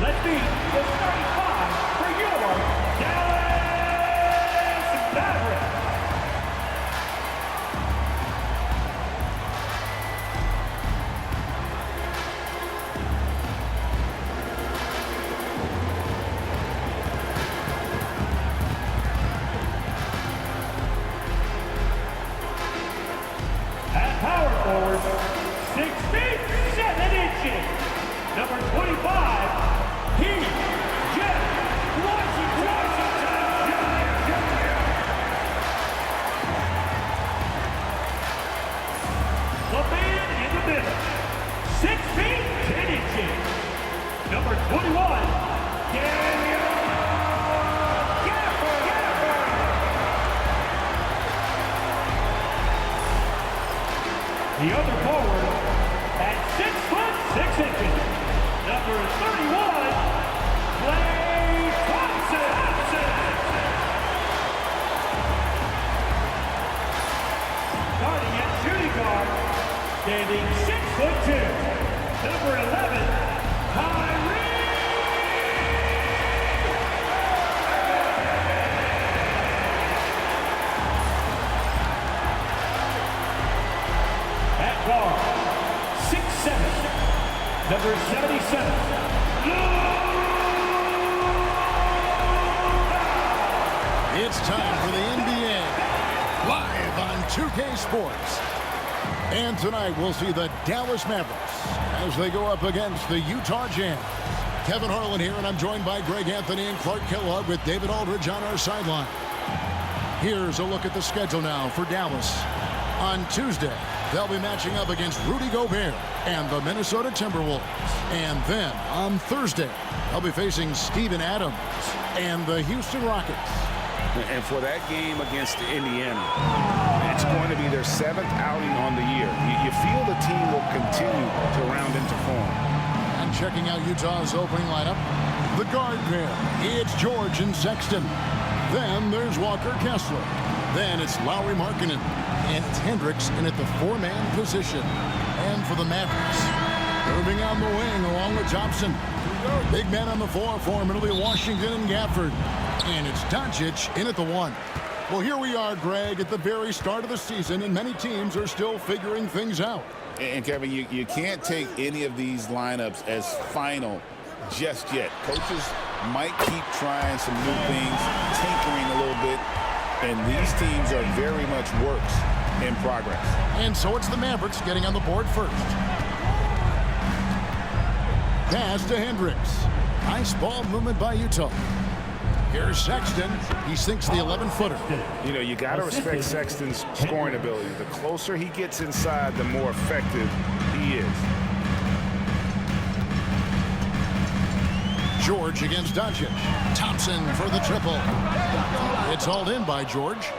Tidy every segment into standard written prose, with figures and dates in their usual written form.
Let's meet the starting five for your Dallas Mavericks. At power forward, 6 feet 7 inches. Number 25, Heat Jeff Washington Jr. The man in the middle, 6 feet 10 inches. Number 21, Daniel Gafford. The other forward at 6 foot 6 inches. Number 31, Klay Thompson. Starting at shooting guard, standing 6'2", number 11, Kyrie. At guard, 6'7", number 77. It's time for the NBA, live on 2K Sports. And tonight we'll see the Dallas Mavericks as they go up against the Utah Jazz. Kevin Harlan here, and I'm joined by Greg Anthony and Clark Kellogg with David Aldridge on our sideline. Here's a look at the schedule now for Dallas. On Tuesday, they'll be matching up against Rudy Gobert and the Minnesota Timberwolves. And then on Thursday, they'll be facing Steven Adams and the Houston Rockets. And for that game against Indiana, it's going to be their 7th outing on the year. You feel the team will continue to round into form. And checking out Utah's opening lineup, the guard pair, it's George and Sexton. Then there's Walker Kessler. Then it's Lauri Markkanen. And it's Hendricks in at the 4-man position. And for the Mavericks, moving on the wing along with Thompson. Big man on the 4 for him. It'll be Washington and Gafford. And it's Doncic in at the 1. Well, here we are, Greg, at the very start of the season, and many teams are still figuring things out. And Kevin, you can't take any of these lineups as final just yet. Coaches might keep trying some new things, tinkering a little bit, and these teams are very much works in progress. And so it's the Mavericks getting on the board first. Pass to Hendricks. Nice ball movement by Utah. Here's Sexton. He sinks the 11-footer. You know, you got to respect Sexton's scoring ability. The closer he gets inside, the more effective he is. George against Doncic. Thompson for the triple. It's hauled in by George.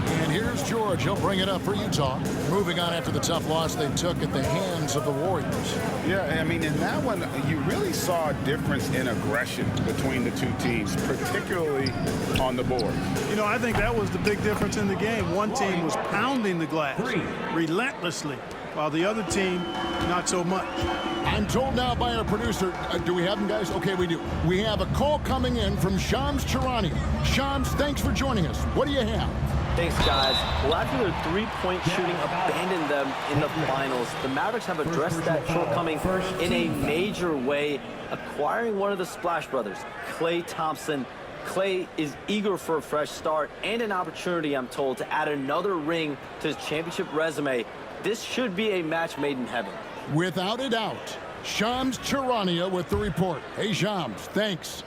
And here's George. He'll bring it up for Utah. Moving on after the tough loss they took at the hands of the Warriors. Yeah, I mean, in that one, you really saw a difference in aggression between the two teams, particularly on the board. You know, I think that was the big difference in the game. One team was pounding the glass relentlessly, while the other team, not so much. I'm told now by our producer, do we have them, guys? Okay, we do. We have a call coming in from Shams Charania. Shams, thanks for joining us. What do you have? Thanks, guys. Well, after their three-point shooting abandoned them in the finals, the Mavericks have addressed that shortcoming in a major way, acquiring one of the Splash Brothers, Klay Thompson. Klay is eager for a fresh start and an opportunity, I'm told, to add another ring to his championship resume. This should be a match made in heaven. Without a doubt. Shams Charania with the report. Hey, Shams, thanks.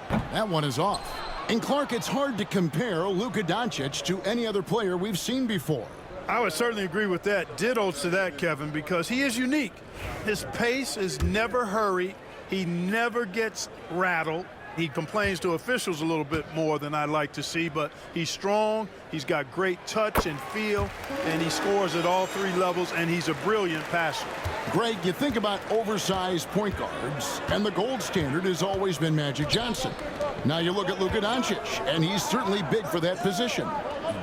That one is off. And Clark, it's hard to compare Luka Doncic to any other player we've seen before. I would certainly agree with that. Ditto to that, Kevin, because he is unique. His pace is never hurried. He never gets rattled. He complains to officials a little bit more than I'd like to see, but he's strong, he's got great touch and feel, and he scores at all 3 levels, and he's a brilliant passer. Greg, you think about oversized point guards, and the gold standard has always been Magic Johnson. Now you look at Luka Doncic, and he's certainly big for that position.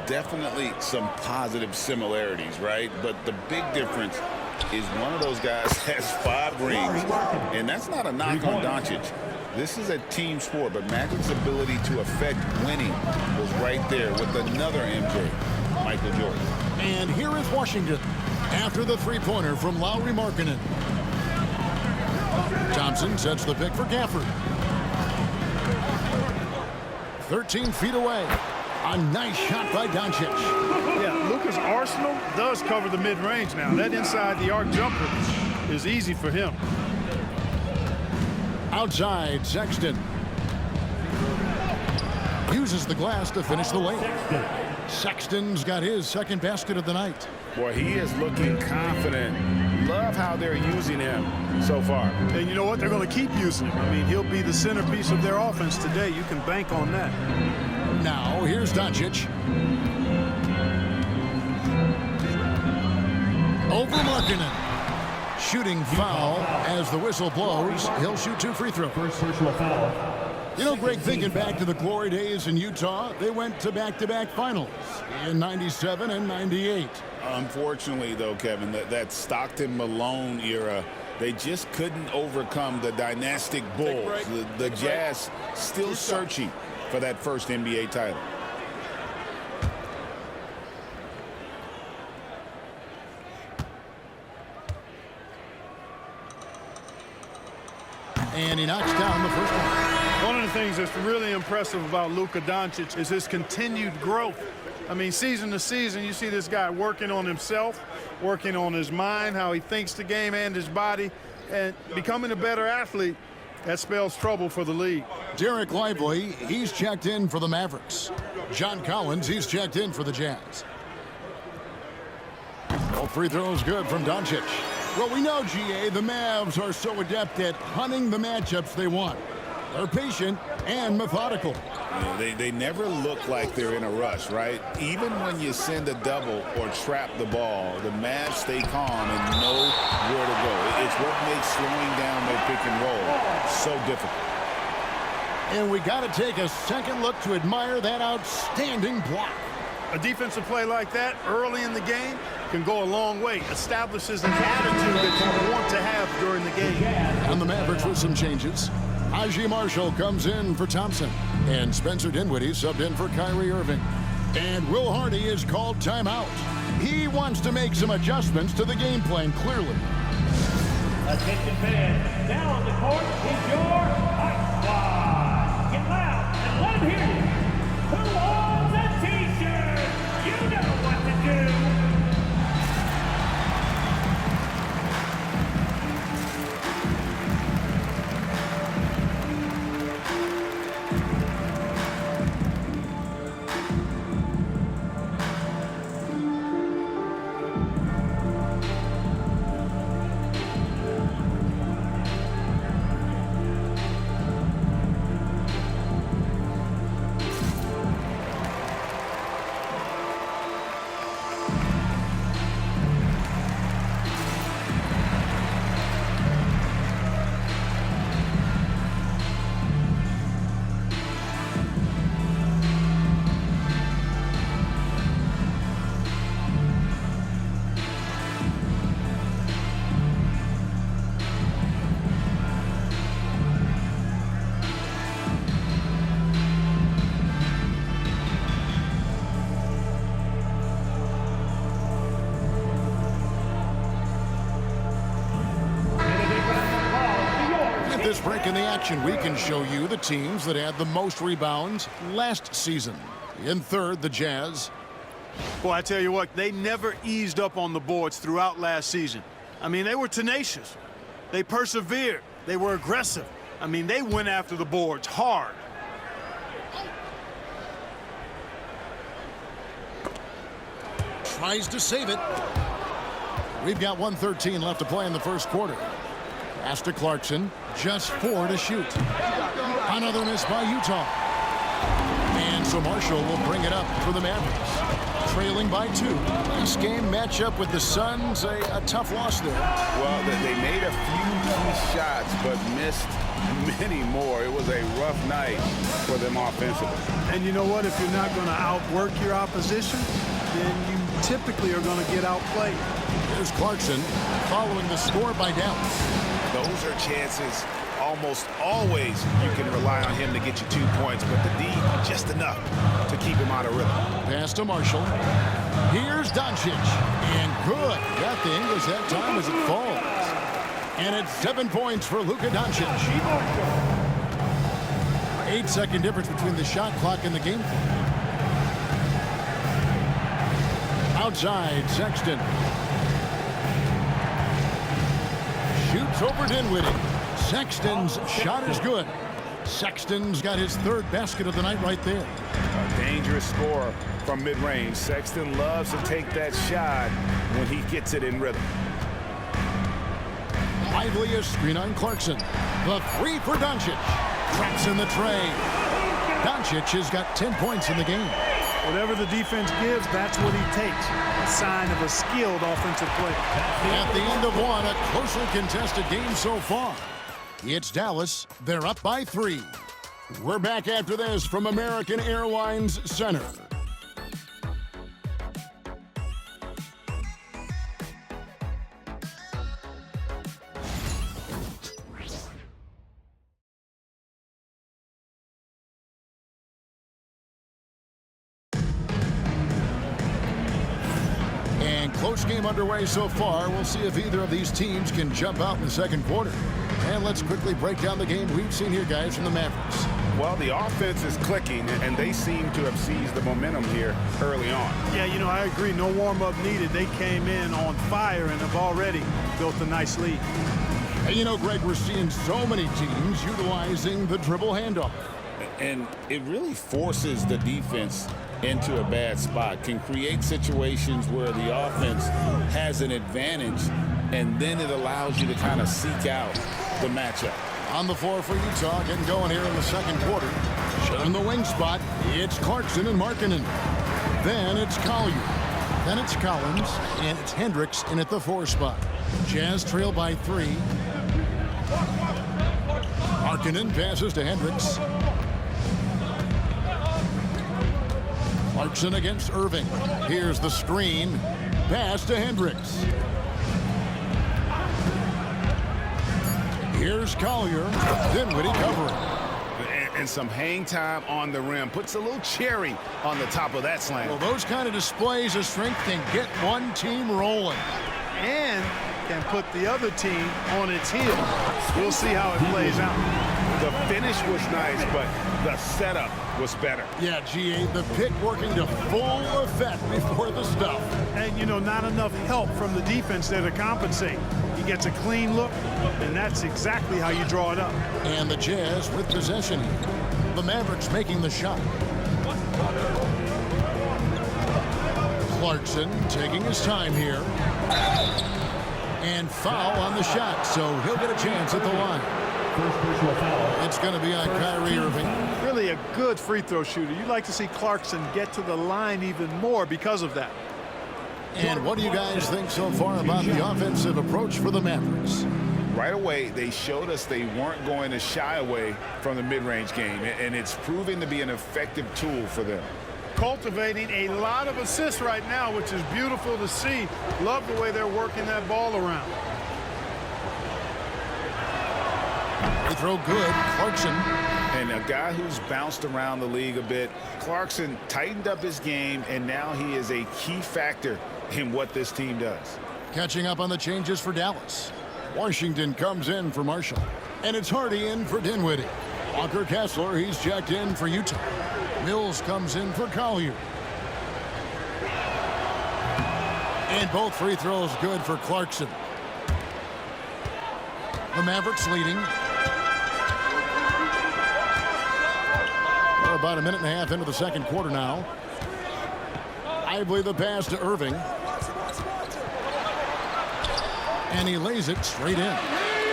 Definitely some positive similarities, right? But the big difference is one of those guys that has 5 rings, and that's not a knock on Doncic. This is a team sport, but Magic's ability to affect winning was right there with another MJ, Michael Jordan. And here is Washington after the three-pointer from Lauri Markkanen. Thompson sets the pick for Gafford. 13 feet away. A nice shot by Doncic. Yeah, Luka's arsenal does cover the mid-range now. That inside the arc jumper is easy for him. Outside, Sexton. Uses the glass to finish the lane. Sexton's got his second basket of the night. Boy, he is looking confident. Love how they're using him so far. And you know what? They're going to keep using him. I mean, he'll be the centerpiece of their offense today. You can bank on that. Now, here's Doncic. Over Markkanen. Shooting foul as the whistle blows. He'll shoot 2 free throws. First personal foul. You know, Greg, thinking back to the glory days in Utah, they went to back-to-back finals in 97 and 98. Unfortunately, though, Kevin, that Stockton-Malone era, they just couldn't overcome the dynastic Bulls. The Jazz still searching for that first NBA title. And he knocks down the first one. One of the things that's really impressive about Luka Doncic is his continued growth. I mean, season to season, you see this guy working on himself, working on his mind, how he thinks the game and his body, and becoming a better athlete. That spells trouble for the league. Derek Lively, he's checked in for the Mavericks. John Collins, he's checked in for the Jazz. All free throws good from Doncic. Well, we know, GA, the Mavs are so adept at hunting the matchups they want. They're patient and methodical. They never look like they're in a rush, right? Even when you send a double or trap the ball, the Mavs stay calm and know where to go. It's what makes slowing down their pick and roll so difficult. And we got to take a second look to admire that outstanding block. A defensive play like that early in the game can go a long way. Establishes an attitude that you want to have during the game. And the Mavericks with some changes. Aji Marshall comes in for Thompson. And Spencer Dinwiddie subbed in for Kyrie Irving. And Will Hardy is called timeout. He wants to make some adjustments to the game plan, clearly. Attention fans, now on the court is your Ice Squad. Get loud and let them hear you. Who wants a t-shirt? You know what to do. This break in the action, we can show you the teams that had the most rebounds last season. In third, the Jazz. Well, I tell you what, they never eased up on the boards throughout last season. I mean, they were tenacious. They persevered. They were aggressive. I mean, they went after the boards hard. Tries to save it. We've got 1:13 left to play in the first quarter. Pass to Clarkson, just 4 to shoot. Another miss by Utah. And so Marshall will bring it up for the Mavericks. Trailing by 2. This game matchup with the Suns, a tough loss there. Well, they made a few key shots, but missed many more. It was a rough night for them offensively. And you know what? If you're not going to outwork your opposition, then you typically are going to get outplayed. Here's Clarkson following the score by Dallas. Those are chances almost always you can rely on him to get you 2 points, but the D just enough to keep him out of rhythm. Pass to Marshall. Here's Doncic. And good. Got the English that time as it falls. And it's 7 points for Luka Doncic. 8-second difference between the shot clock and the game clock. Outside, Sexton. Shoots over Dinwiddie. Sexton's shot is good. Sexton's got his 3rd basket of the night right there. A dangerous scorer from mid-range. Sexton loves to take that shot when he gets it in rhythm. Lively a screen on Clarkson. The 3 for Doncic. Traps in the tray. Doncic has got 10 points in the game. Whatever the defense gives, that's what he takes. A sign of a skilled offensive player. At the end of one, a closely contested game so far. It's Dallas. They're up by 3. We're back after this from American Airlines Center. Close game underway so far. We'll see if either of these teams can jump out in the second quarter. And let's quickly break down the game we've seen here, guys, from the Mavericks. Well, the offense is clicking, and they seem to have seized the momentum here early on. Yeah, you know, I agree. No warm-up needed. They came in on fire and have already built a nice lead. And you know, Greg, we're seeing so many teams utilizing the dribble handoff. And it really forces the defense into a bad spot, can create situations where the offense has an advantage, and then it allows you to kind of seek out the matchup. On the floor for Utah, getting going here in the second quarter. In the wing spot, it's Clarkson and Markkanen. Then it's Collier. Then it's Collins, and it's Hendricks in at the 4 spot. Jazz trail by 3. Markkanen passes to Hendricks. Clarkson against Irving. Here's the screen. Pass to Hendricks. Here's Collier. Dinwiddie covering. And some hang time on the rim. Puts a little cherry on the top of that slam. Well, those kind of displays of strength can get one team rolling. And can put the other team on its heels. We'll see how it plays out. The finish was nice, but the setup was better. Yeah, GA, the pick working to full effect before the stuff. And, you know, not enough help from the defense there to compensate. He gets a clean look, and that's exactly how you draw it up. And the Jazz with possession. The Mavericks making the shot. Clarkson taking his time here. And foul on the shot, so he'll get a chance at the line. It's going to be on Kyrie Irving. Really a good free throw shooter. You'd like to see Clarkson get to the line even more because of that. And what do you guys think so far about the offensive approach for the Mavericks? Right away, they showed us they weren't going to shy away from the mid-range game, and it's proving to be an effective tool for them. Cultivating a lot of assists right now, which is beautiful to see. Love the way they're working that ball around. They throw good. Clarkson. And a guy who's bounced around the league a bit. Clarkson tightened up his game, and now he is a key factor in what this team does. Catching up on the changes for Dallas. Washington comes in for Marshall. And it's Hardy in for Dinwiddie. Walker Kessler, he's checked in for Utah. Mills comes in for Collier. And both free throws good for Clarkson. The Mavericks leading. We're about a minute and a half into the second quarter now. Lively the pass to Irving. And he lays it straight in.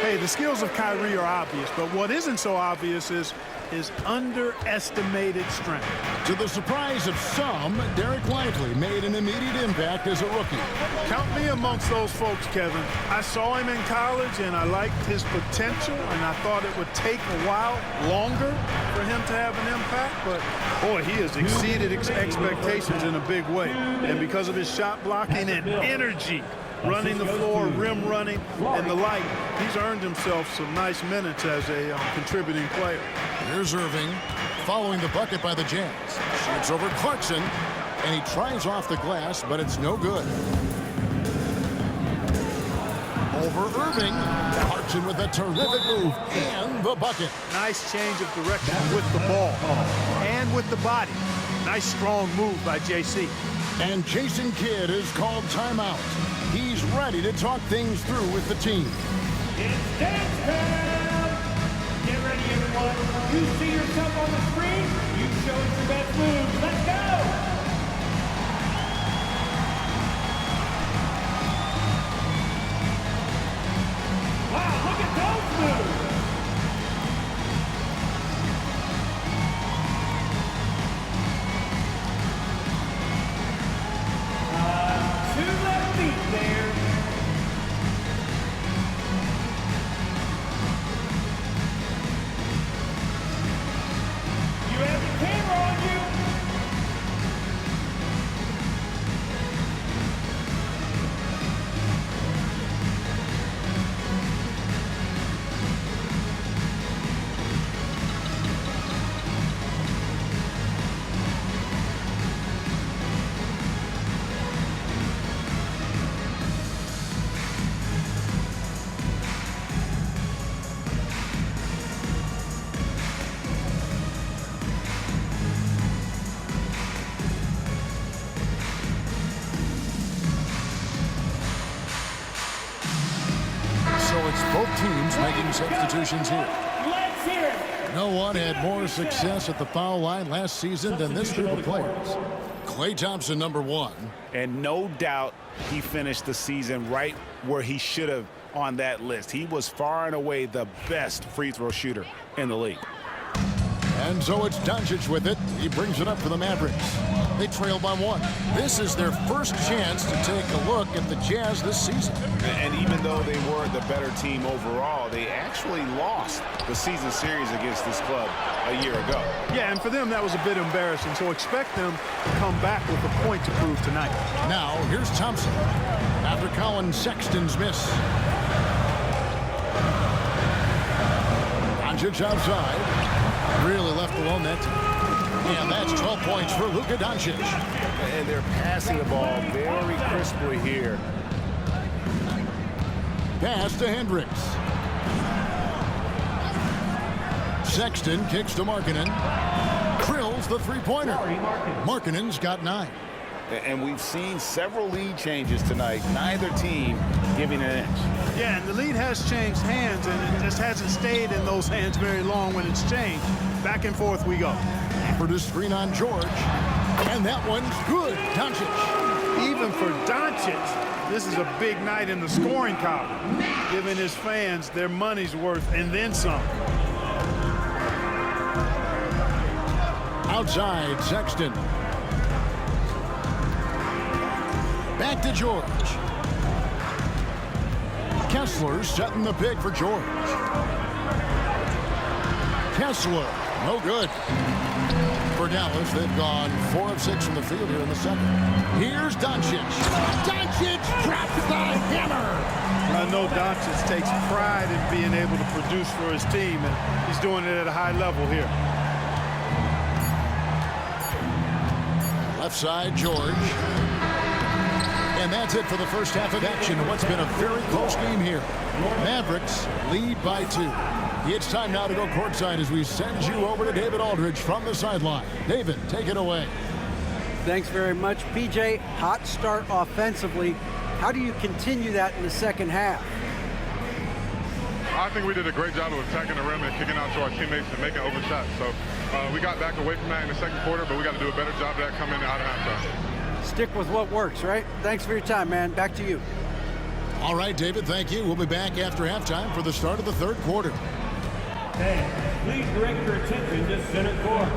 Hey, the skills of Kyrie are obvious, but what isn't so obvious is his underestimated strength. To the surprise of some, Derek Lively made an immediate impact as a rookie. Count me amongst those folks, Kevin. I saw him in college, and I liked his potential, and I thought it would take a while longer for him to have an impact, but boy, he has exceeded expectations in a big way. And because of his shot blocking and energy, running the floor, rim running, and the like. He's earned himself some nice minutes as a contributing player. Here's Irving following the bucket by the Jazz. Shoots over Clarkson, and he tries off the glass, but it's no good. Over Irving. Clarkson with a terrific move and the bucket. Nice change of direction with the ball and with the body. Nice strong move by JC. And Jason Kidd is called timeout. He's ready to talk things through with the team. It's dance time! Get ready, everyone. You see yourself on the screen. You show us your best moves. Let's go! Wow, look at those moves! Two left feet there. You have the camera on you. So it's both teams making substitutions here. Let's hear it. No one had more success at the foul line last season than this group of players. Klay Thompson, number 1. And no doubt he finished the season right where he should have on that list. He was far and away the best free throw shooter in the league. And so it's Doncic with it. He brings it up for the Mavericks. They trail by 1. This is their first chance to take a look at the Jazz this season. And even though they were the better team overall, they actually lost the season series against this club a year ago. Yeah, and for them, that was a bit embarrassing. So expect them to come back with a point to prove tonight. Now, here's Thompson after Colin Sexton's miss. Doncic outside. Really left alone that time. And that's 12 points for Luka Doncic. And they're passing the ball very crisply here. Pass to Hendricks. Sexton kicks to Markkanen. Drills the three-pointer. Markkanen's got 9. And we've seen several lead changes tonight. Neither team giving an inch. Yeah, and the lead has changed hands, and it just hasn't stayed in those hands very long when it's changed. Back and forth we go. For the screen on George. And that one's good. Doncic. Even for Doncic, this is a big night in the scoring column, giving his fans their money's worth and then some. Outside, Sexton. Back to George. Kessler setting the pick for George. Kessler, no good. For Dallas, they've gone 4 of 6 from the field here in the second. Here's Doncic. Doncic drops the hammer. I know Doncic takes pride in being able to produce for his team, and he's doing it at a high level here. Left side, George. And that's it for the first half of action in what's been a very close game here. Mavericks lead by 2. It's time now to go courtside as we send you over to David Aldridge from the sideline. David, take it away. Thanks very much, PJ. Hot start offensively. How do you continue that in the second half? I think we did a great job of attacking the rim and kicking out to our teammates and making open shots. So we got back away from that in the second quarter, but we got to do a better job of that coming out of halftime. Stick with what works, right? Thanks for your time, man. Back to you. All right, David, thank you. We'll be back after halftime for the start of the third quarter. Hey, please direct your attention to center court.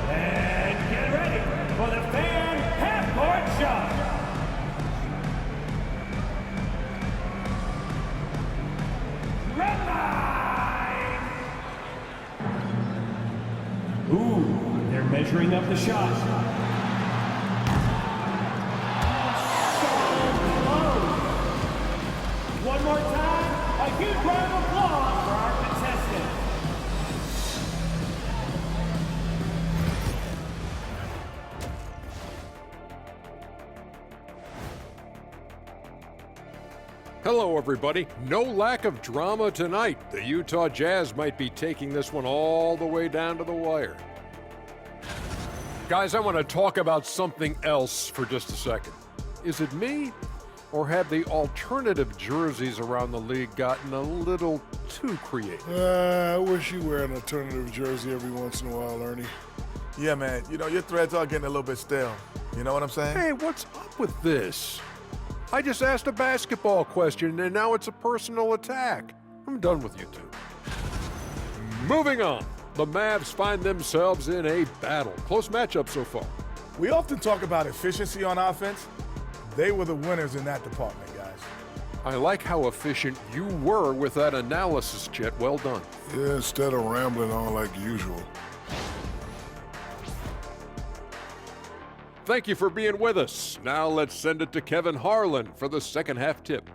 And get ready for the fan half-court shot. Red line! Ooh, they're measuring up the shot. Hello, everybody. No lack of drama tonight. The Utah Jazz might be taking this one all the way down to the wire. Guys, I want to talk about something else for just a second. Is it me, or have the alternative jerseys around the league gotten a little too creative? I wish you wear an alternative jersey every once in a while, Ernie. Yeah, man. You know, your threads are getting a little bit stale. You know what I'm saying? Hey, what's up with this? I just asked a basketball question, and now it's a personal attack. I'm done with you two. Moving on. The Mavs find themselves in a battle. Close matchup so far. We often talk about efficiency on offense. They were the winners in that department, guys. I like how efficient you were with that analysis, Chet. Well done. Yeah, instead of rambling on like usual. Thank you for being with us. Now let's send it to Kevin Harlan for the second half tip.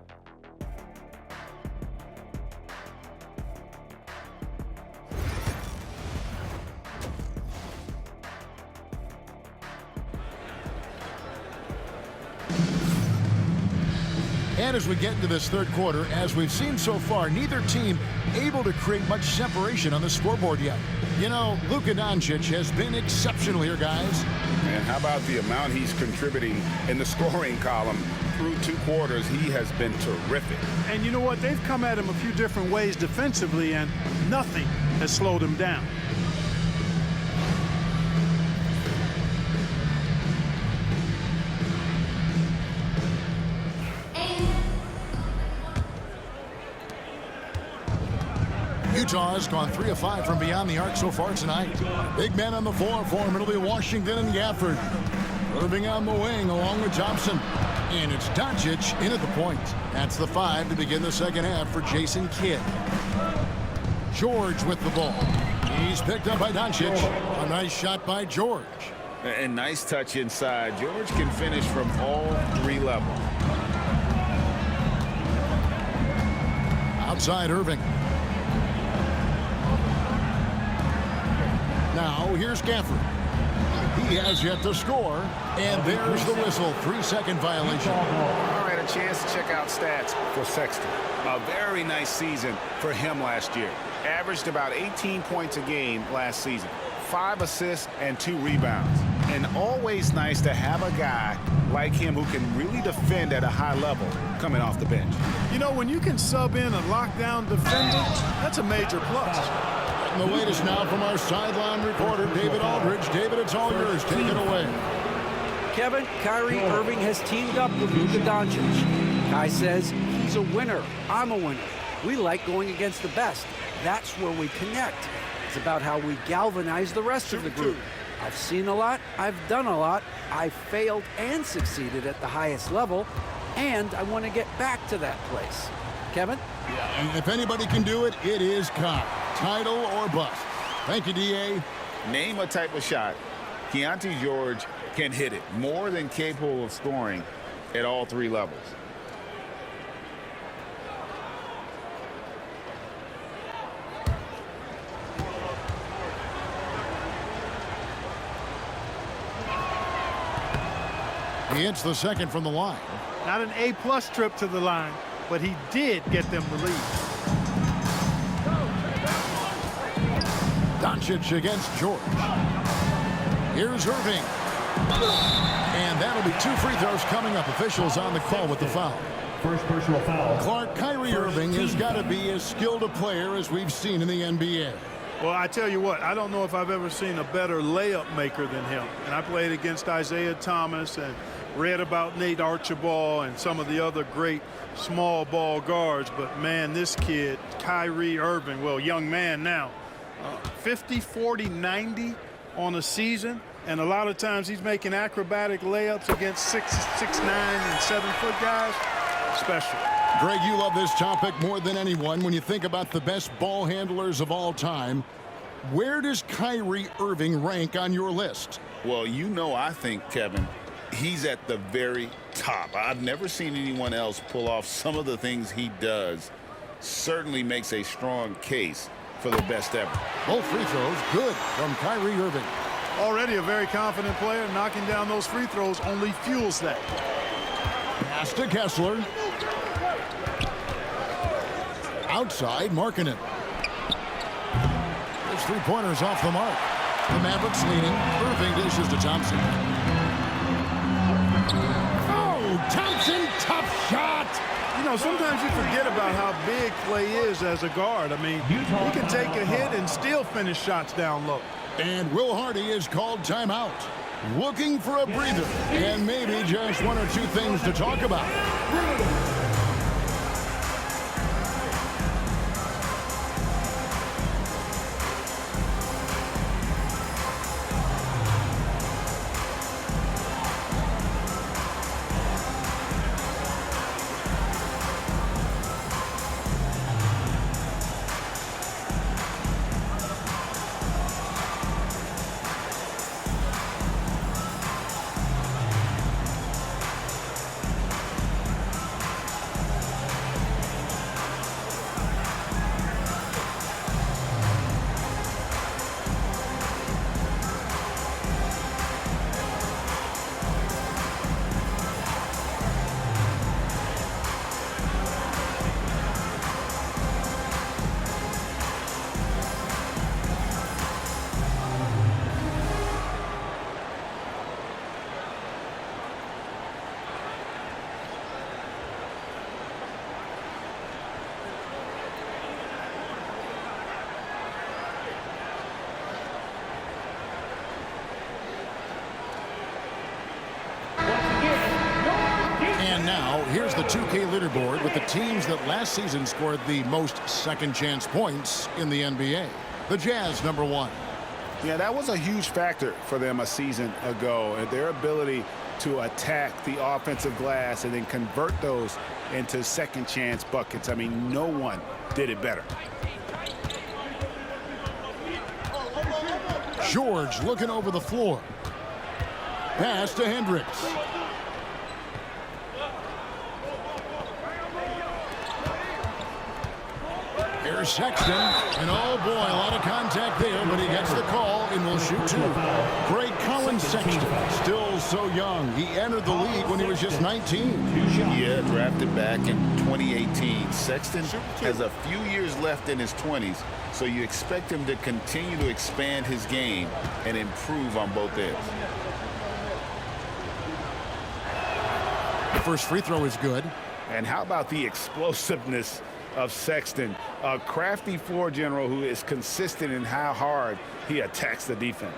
And as we get into this third quarter, as we've seen so far, neither team able to create much separation on the scoreboard yet. You know, Luka Doncic has been exceptional here, guys. And how about the amount he's contributing in the scoring column? Through 2 quarters, he has been terrific. And you know what? They've come at him a few different ways defensively, and nothing has slowed him down. Utah has gone 3 of 5 from beyond the arc so far tonight. Big men on the floor for him. It'll be Washington and Gafford. Irving on the wing along with Thompson. And it's Doncic in at the point. That's the 5 to begin the second half for Jason Kidd. George with the ball. He's picked up by Doncic. A nice shot by George. And nice touch inside. George can finish from all 3 levels. Outside Irving. Now here's Gafford. He has yet to score, and there's the whistle. 3-second violation. All right, a chance to check out stats for Sexton. A very nice season for him last year. Averaged about 18 points a game last season. 5 assists and 2 rebounds. And always nice to have a guy like him who can really defend at a high level coming off the bench. You know, when you can sub in a lockdown defender, that's a major plus. And the latest now from our sideline reporter, David Aldridge. David, it's all yours. Take it away. Kevin, Kyrie Irving has teamed up with Luka Doncic. Kai says he's a winner. I'm a winner. We like going against the best. That's where we connect. It's about how we galvanize the rest of the group. I've seen a lot. I've done a lot. I've failed and succeeded at the highest level, and I want to get back to that place. Kevin? Yeah, and if anybody can do it, it is Kai. Title or bust. Thank you, D.A. Name a type of shot. Keontae George can hit it. More than capable of scoring at all 3 levels. He hits the second from the line. Not an A-plus trip to the line, but he did get them the lead. Doncic against George. Here's Irving. And that'll be 2 free throws coming up. Officials on the call with the foul. First personal foul. Clark, Kyrie Irving has got to be as skilled a player as we've seen in the NBA. Well, I tell you what, I don't know if I've ever seen a better layup maker than him. And I played against Isaiah Thomas and read about Nate Archibald and some of the other great small ball guards. But, man, this kid, Kyrie Irving, well, young man now, 50, 40, 90 on a season. And a lot of times he's making acrobatic layups against 6'9" and 7-foot guys. Special. Greg, you love this topic more than anyone. When you think about the best ball handlers of all time, where does Kyrie Irving rank on your list? Well, you know, I think, Kevin, he's at the very top. I've never seen anyone else pull off some of the things he does. Certainly makes a strong case for the best ever. Both free throws good from Kyrie Irving. Already a very confident player. Knocking down those free throws only fuels that. Pass to Kessler. outside, marking it. His three-pointers off the mark. The Mavericks leading. Irving dishes to Thompson. Oh, Thompson, tough shot. You know, sometimes you forget about how big Clay is as a guard. I mean, he can take a hit and still finish shots down low. And Will Hardy is called timeout. Looking for a breather and maybe just one or two things to talk about. And now, here's the 2K leaderboard with the teams that last season scored the most second-chance points in the NBA. The Jazz, number 1. Yeah, that was a huge factor for them a season ago, and their ability to attack the offensive glass and then convert those into second-chance buckets. I mean, no one did it better. George looking over the floor. Pass to Hendricks. Here's Sexton, and oh boy, a lot of contact there, but he gets the call and will shoot 2. Great Colin Sexton, still so young. He entered the league when he was just 19. Yeah, drafted back in 2018. Sexton has a few years left in his 20s, so you expect him to continue to expand his game and improve on both ends. The first free throw is good. And how about the explosiveness of Sexton, a crafty floor general who is consistent in how hard he attacks the defense.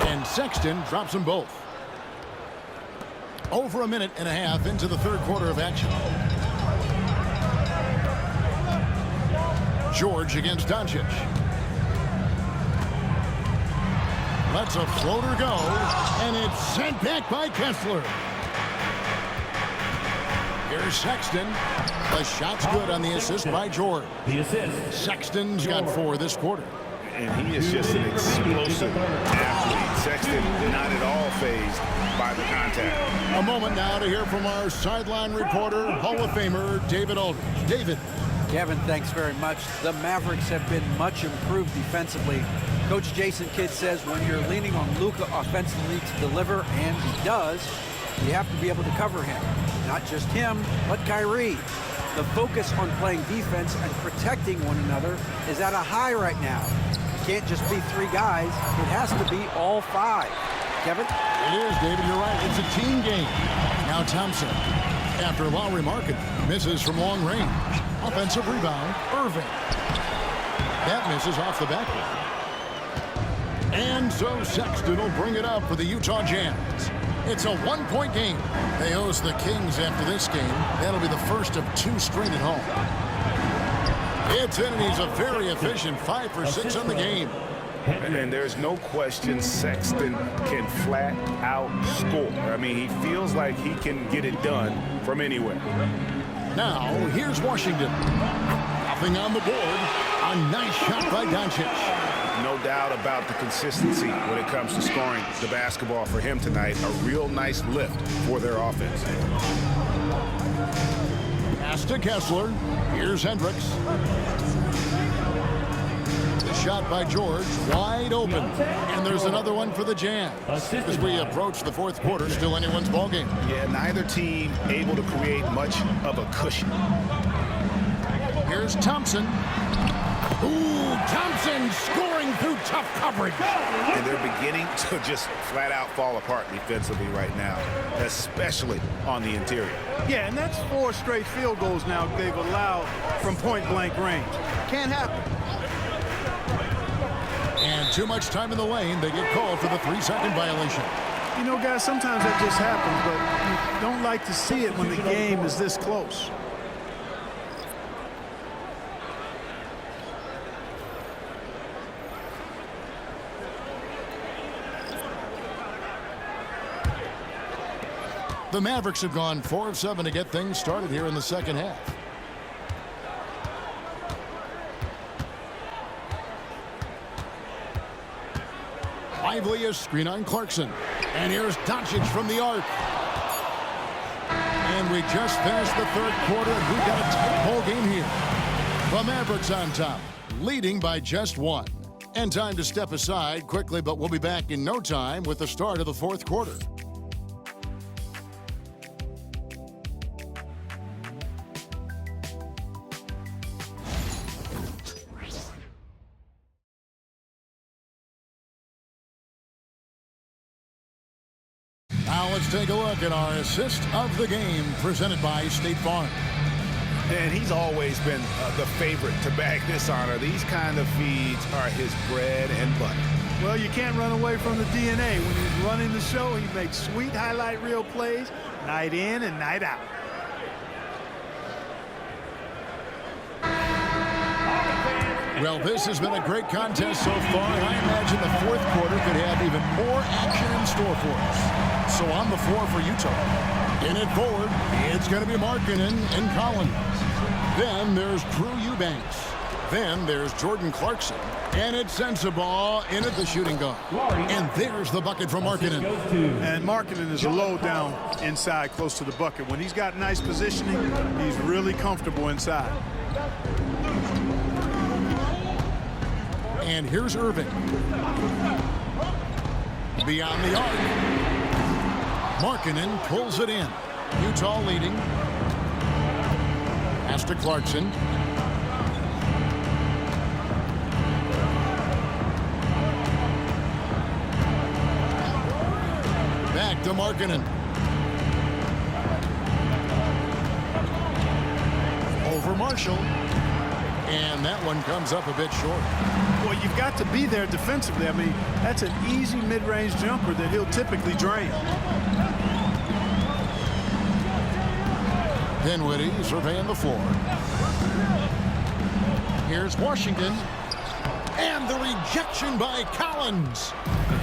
And Sexton drops them both. Over a minute and a half into the third quarter of action. George against Doncic. Lets a floater go, and it's sent back by Kessler. Here's Sexton. The shot's good on the assist by George. The assist. Sexton's got 4 this quarter. And he is just an explosive athlete. Sexton not at all fazed by the contact. A moment now to hear from our sideline reporter, Hall of Famer David Aldridge. David. Kevin, thanks very much. The Mavericks have been much improved defensively. Coach Jason Kidd says when you're leaning on Luka offensively to deliver, and he does, you have to be able to cover him. Not just him, but Kyrie. The focus on playing defense and protecting one another is at a high right now. It can't just be 3 guys. It has to be all 5. Kevin? It is, David. You're right. It's a team game. Now Thompson. After Lowry Market misses from long range. Offensive rebound, Irving. That misses off the backboard. And so Sexton will bring it up for the Utah Jazz. It's a 1-point game. They host the Kings after this game. That'll be the first of 2 straight at home. It's in, and he's a very efficient 5 for 6 on the game. And there's no question Sexton can flat out score. I mean, he feels like he can get it done from anywhere. Now, here's Washington. Nothing on the board. A nice shot by Doncic. No doubt about the consistency when it comes to scoring the basketball for him tonight. A real nice lift for their offense. Pass to Kessler. Here's Hendricks. The shot by George, wide open. And there's another one for the Jazz. As we approach the fourth quarter, still anyone's ballgame. Yeah, neither team able to create much of a cushion. Here's Thompson. Ooh, Thompson scoring through tough coverage. And they're beginning to just flat out fall apart defensively right now, especially on the interior. Yeah, and that's 4 straight field goals now they've allowed from point-blank range. Can't happen. And too much time in the lane. They get called for the 3-second violation. You know, guys, sometimes that just happens, but you don't like to see it when the game is this close. The Mavericks have gone 4 of 7 to get things started here in the second half. Lively a screen on Clarkson. And here's Doncic from the arc. And we just finished the third quarter, and we've got a tight ball game here. The Mavericks on top, leading by just 1. And time to step aside quickly, but we'll be back in no time with the start of the fourth quarter. Now let's take a look at our assist of the game presented by State Farm. And he's always been the favorite to bag this honor. These kind of feeds are his bread and butter. Well, you can't run away from the DNA. When he's running the show, he makes sweet highlight reel plays night in and night out. Well, this has been a great contest so far, and I imagine the fourth quarter could have even more action in store for us. So on the floor for Utah. In it forward, it's going to be Markkanen and Collins. Then there's Drew Eubanks. Then there's Jordan Clarkson. And it's Sensabaugh in at the shooting guard. And there's the bucket from Markkanen. And Markkanen is a low down inside close to the bucket. When he's got nice positioning, he's really comfortable inside. And here's Irving. Beyond the arc. Markkanen pulls it in. Utah leading. Pass to Clarkson. Back to Markkanen. Over Marshall. And that one comes up a bit short. Well, you've got to be there defensively. I mean, that's an easy mid-range jumper that he'll typically drain. Dinwiddie surveying the floor. Here's Washington. And the rejection by Collins.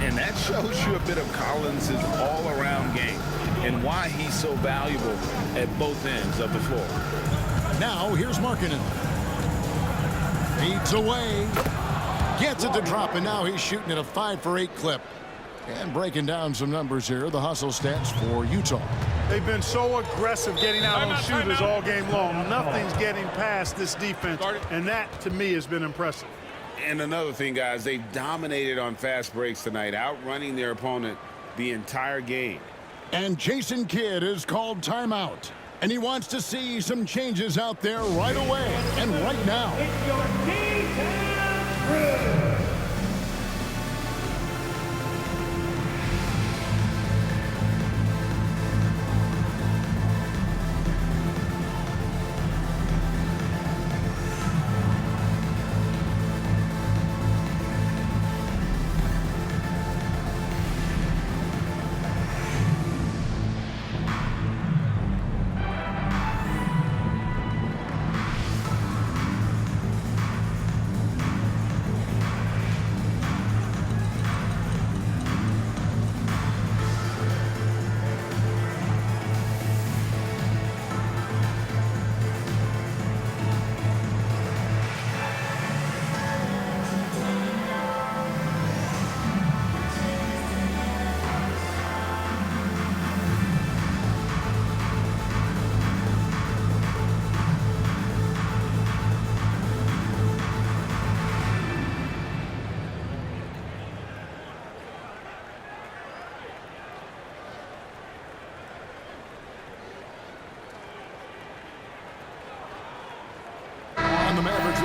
And that shows you a bit of Collins' all-around game and why he's so valuable at both ends of the floor. Now here's Markkanen. Feeds away. Gets it to drop, and now he's shooting at a 5 for 8 clip. And breaking down some numbers here, the hustle stats for Utah. They've been so aggressive getting out on shooters all game long. Nothing's getting past this defense, and that, to me, has been impressive. And another thing, guys, they've dominated on fast breaks tonight, outrunning their opponent the entire game. And Jason Kidd is called timeout. And he wants to see some changes out there right away and right now. It's your D-Town crew.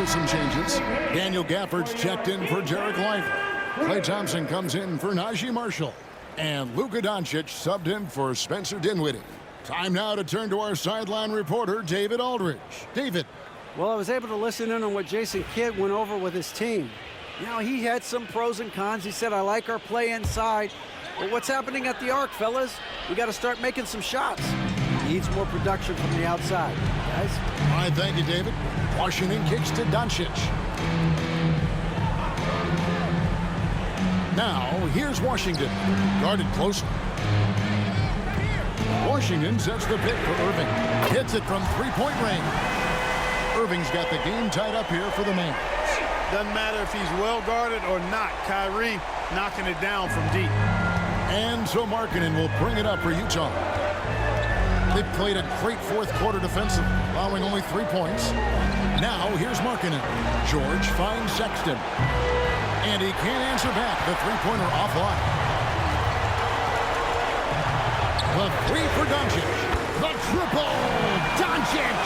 for some changes. Daniel Gafford's checked in for Jarek Lively. Klay Thompson comes in for Najee Marshall. And Luka Doncic subbed in for Spencer Dinwiddie. Time now to turn to our sideline reporter, David Aldridge. David. Well, I was able to listen in on what Jason Kidd went over with his team. You know, he had some pros and cons. He said, I like our play inside. But what's happening at the arc, fellas? We got to start making some shots. Needs more production from the outside. Guys? All right, thank you, David. Washington kicks to Doncic. Now, here's Washington. Guarded closely. Washington sets the pick for Irving. Hits it from three-point range. Irving's got the game tied up here for the Mavs. Doesn't matter if he's well guarded or not. Kyrie knocking it down from deep. And so Markkanen will bring it up for Utah. They played a great fourth quarter defensive, allowing only 3 points. Now here's Markkanen. George finds Sexton. And he can't answer back. The three-pointer offline. The three for Doncic. The triple. Doncic.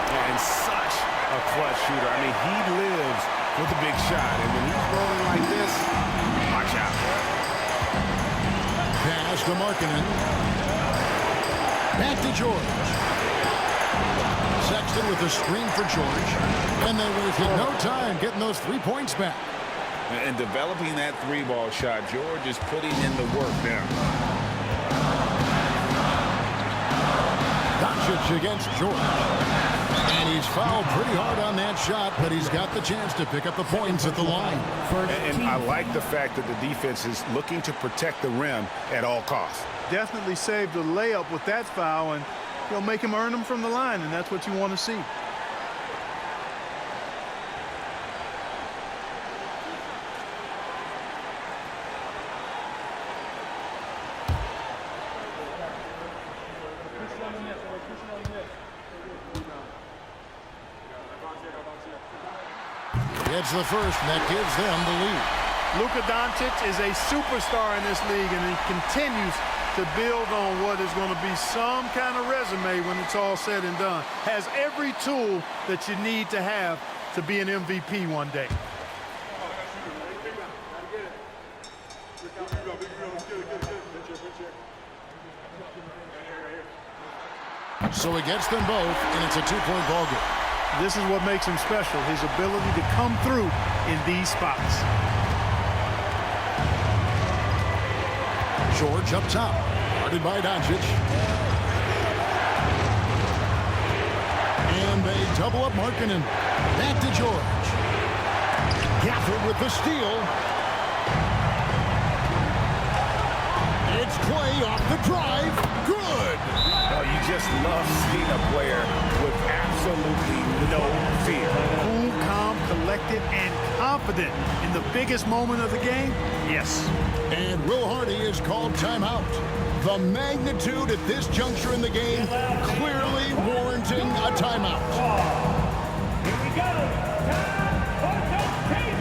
And such a clutch shooter. I mean, he lives with a big shot. And when he's rolling like this, watch out. Pass to Markkanen. Back to George. Sexton with the screen for George. And they wasted no time getting those 3 points back. And developing that three-ball shot, George is putting in the work now. Doncic against George. And he's fouled pretty hard on that shot, but he's got the chance to pick up the points at the line. And I like the fact that the defense is looking to protect the rim at all costs. Definitely saved the layup with that foul, and he'll make him earn them from the line, and that's what you want to see. It's the first, and that gives them the lead. Luka Doncic is a superstar in this league, and he continues to build on what is going to be some kind of resume when it's all said and done. Has every tool that you need to have to be an MVP one day. So he gets them both, and it's a two-point ball game. This is what makes him special, his ability to come through in these spots. George up top, guarded by Doncic. And they double up Markkanen. Back to George. Gafford with the steal. It's Klay off the drive. Good. Oh, you just love seeing a player with absolutely no fear. Cool, calm, collected, and confident in the biggest moment of the game? Yes. And Will Hardy is called timeout. The magnitude at this juncture in the game clearly warranting a timeout. Here we go. Time for notation.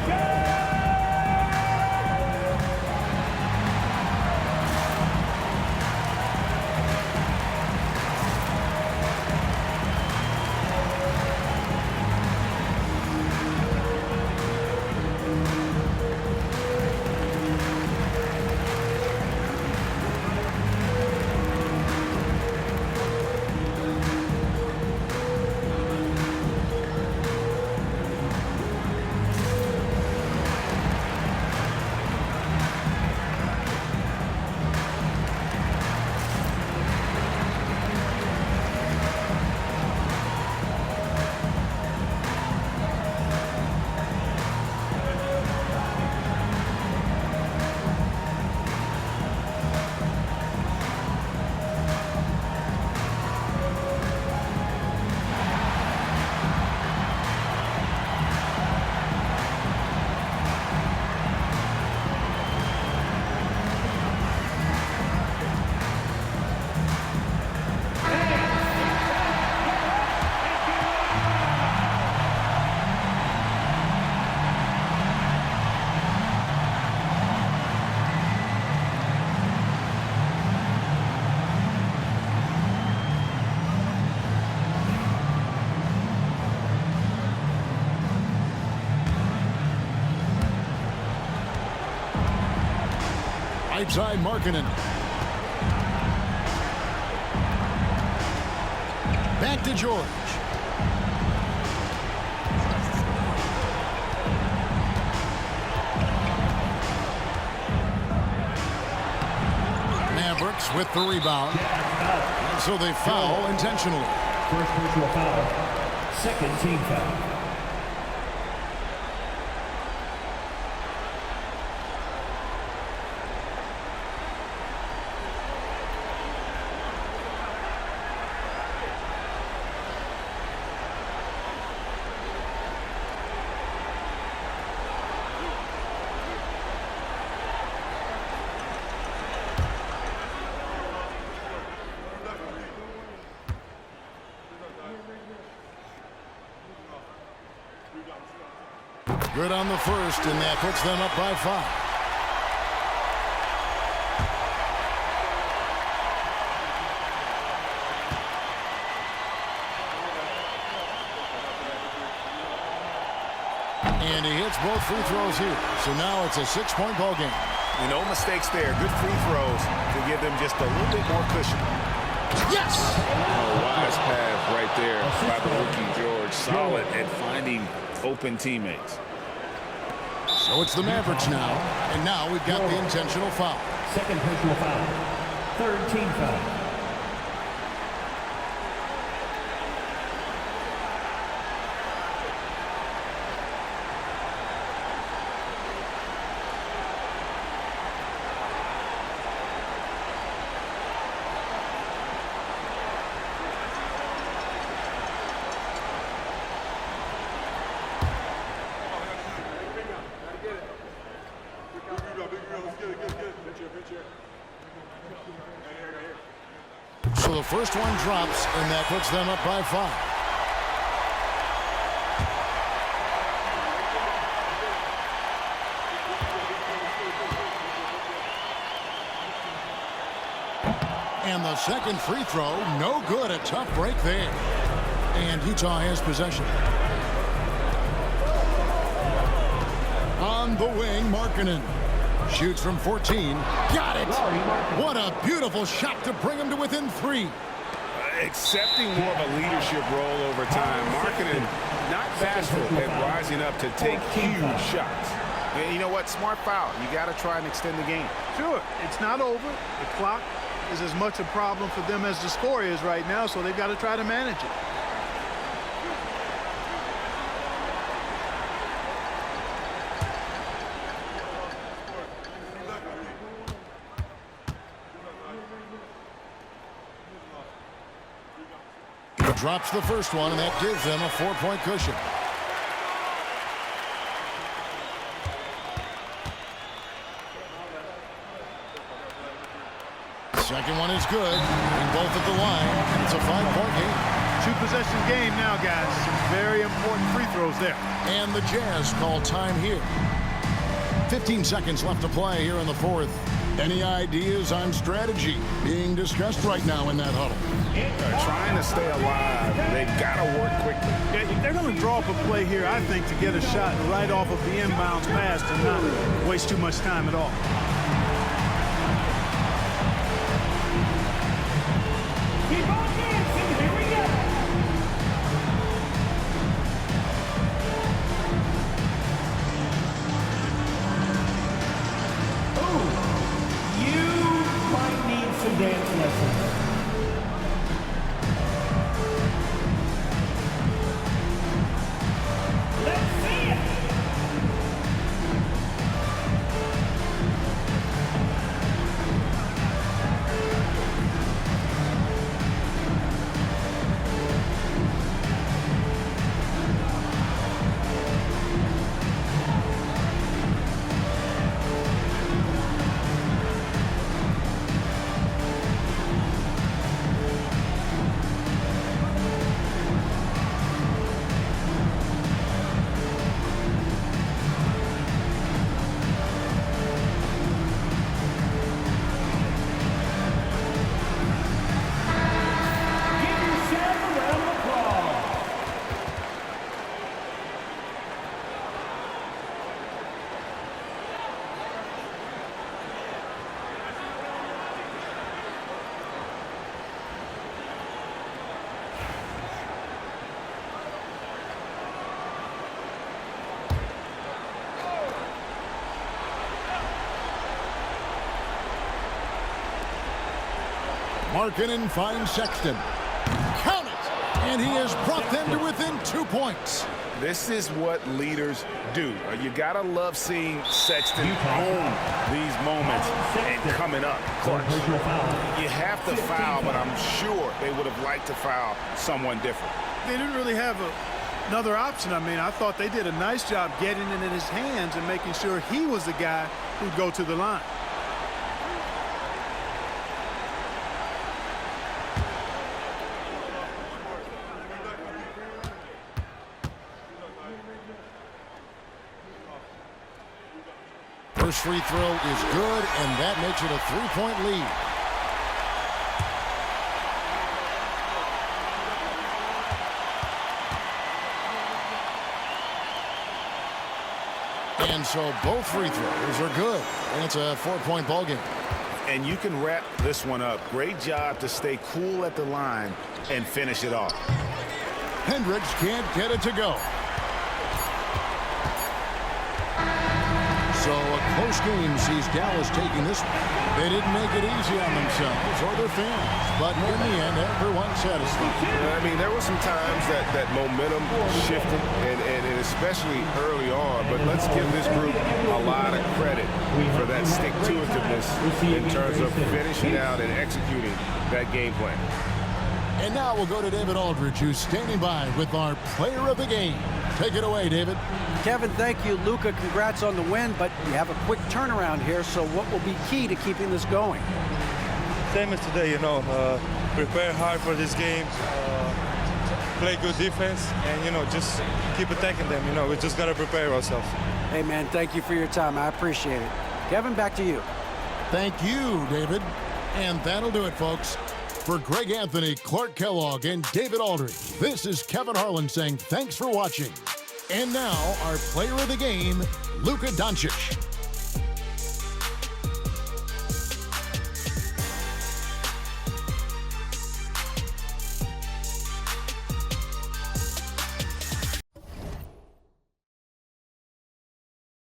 Right side, Markkanen. Back to George. Mavericks with the rebound. And so they foul intentionally. First personal foul. Second team foul. Good on the first, and that puts them up by 5. And he hits both free throws here. So now it's a 6-point ball game. No mistakes there. Good free throws to give them just a little bit more cushion. Yes! Wise pass right there by the rookie George. Solid at finding open teammates. So it's the Mavericks now. And now we've got the intentional foul. Second personal foul. Third team foul. So the first one drops, and that puts them up by 5. And the second free throw, no good. A tough break there. And Utah has possession. On the wing, Markkanen. Shoots from 14. Got it! What a beautiful shot to bring him to within 3. Accepting more of a leadership role over time. Markkanen not bashful at rising up to take huge shots. And you know what? Smart foul. You got to try and extend the game. Sure, it's not over. The clock is as much a problem for them as the score is right now, so they've got to try to manage it. Drops the first one, and that gives them a 4-point cushion. Second one is good. And both at the line, and it's a 5-point game. 2-possession game now, guys. Some very important free throws there. And the Jazz call time here. 15 seconds left to play here in the fourth. Any ideas on strategy being discussed right now in that huddle? Trying to stay alive. They've got to work quickly. Yeah, they're going to draw up a play here, I think, to get a shot right off of the inbounds pass and not waste too much time at all. Keep on dancing. Here we go. Ooh, you might need some dance lessons. Let's see it. Markkanen finds Sexton. Count it! And he has brought them to within 2 points. This is what leaders do. You gotta love seeing Sexton own these moments and coming up clutch. You have to foul, but I'm sure they would have liked to foul someone different. They didn't really have another option. I mean, I thought they did a nice job getting it in his hands and making sure he was the guy who'd go to the line. First free throw is good, and that makes it a 3-point lead. And so both free throws are good, and it's a 4-point ball game. And you can wrap this one up. Great job to stay cool at the line and finish it off. Hendricks can't get it to go. So a close game sees Dallas taking this one. They didn't make it easy on themselves or their fans, but in the end, everyone's satisfied. Yeah, I mean, there were some times that momentum shifted, and especially early on, but let's give this group a lot of credit for that stick-to-itiveness in terms of finishing out and executing that game plan. And now we'll go to David Aldridge, who's standing by with our player of the game. Take it away, David. Kevin, thank you. Luka, congrats on the win, but you have a quick turnaround here, so what will be key to keeping this going? Same as today, prepare hard for this game, play good defense, and, just keep attacking them. We just got to prepare ourselves. Hey, man, thank you for your time. I appreciate it. Kevin, back to you. Thank you, David. And that'll do it, folks. For Greg Anthony, Clark Kellogg, and David Aldridge, this is Kevin Harlan saying thanks for watching. And now, our player of the game, Luka Doncic.